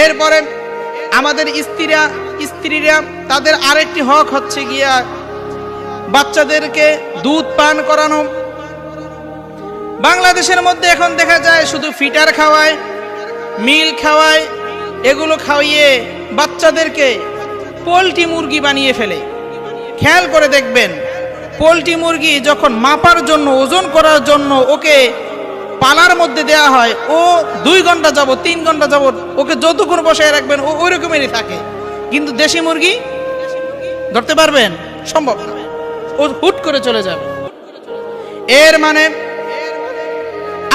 এরপরে আমাদের স্ত্রীরা তাদের আরেকটি হক হচ্ছে গিয়া বাচ্চাদেরকে দুধ পান করানো। বাংলাদেশের মধ্যে এখন দেখা যায় শুধু ফিটার খাওয়ায়, মিল খাওয়ায়, এগুলো খাওয়িয়ে বাচ্চাদেরকে পোল্ট্রি মুরগি বানিয়ে ফেলে। খেয়াল করে দেখবেন, পোল্ট্রি মুরগি যখন মাপার জন্য, ওজন করার জন্য ওকে পালার মধ্যে দেয়া হয়, ও 2 ঘন্টা যাবত 3 ঘন্টা যাবত ওকে যতক্ষণ বসায় রাখবেন ও ওই রকমেরই থাকে। কিন্তু দেশি মুরগি ধরতে পারবেন? সম্ভব না, ও হুট করে চলে যাবে। এর মানে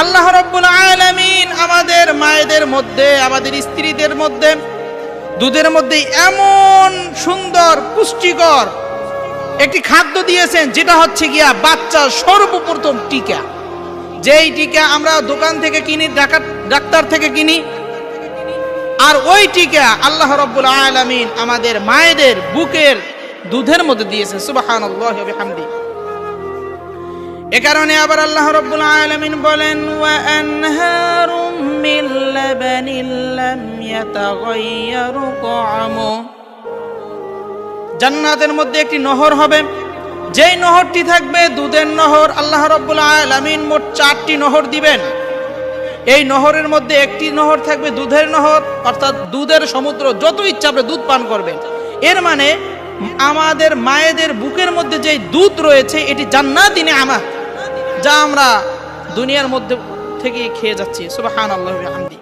আল্লাহ রাব্বুল আলামিন আমাদের মায়েদের মধ্যে, আমাদের স্ত্রীদের মধ্যে দুধের মধ্যে এমন সুন্দর পুষ্টিকর একটি খাদ্য দিয়েছেন, যেটা হচ্ছে গিয়া বাচ্চার সর্বপ্রথম টিকা। যেই টিকা আমরা দোকান থেকে কিনি, ডাক্তার থেকে কিনি, আর ওই টিকা আল্লাহ রাব্বুল আলামিন আমাদের মায়েদের বুকের দুধের মধ্যে দিয়েছেন। সুবহানাল্লাহি ওয়া বিহামদি। এ কারণে আবার আল্লাহ রাব্বুল আলামিন বলেন, ওয়া আনহারুম মিন লাবানিন লাম ইয়াতাগায়্যারু তা'আমু। জান্নাতের মধ্যে একটি নহর হবে, যেই নহরটি থাকবে দুধের নহর। আল্লাহ রাব্বুল আলামিন মোট 4টি নহর দিবেন। এই নহরের মধ্যে একটি নহর থাকবে দুধের নহর, অর্থাৎ দুধের সমুদ্র, যত ইচ্ছা আপনি দুধ পান করবেন। এর মানে আমাদের মায়েদের বুকের মধ্যে যে দুধ রয়েছে এটি জান্নাতি নেয়ামত, যা আমরা দুনিয়ার মধ্যে থেকে খেয়ে যাচ্ছি। সুবহানাল্লাহি ওয়া বিহামদি।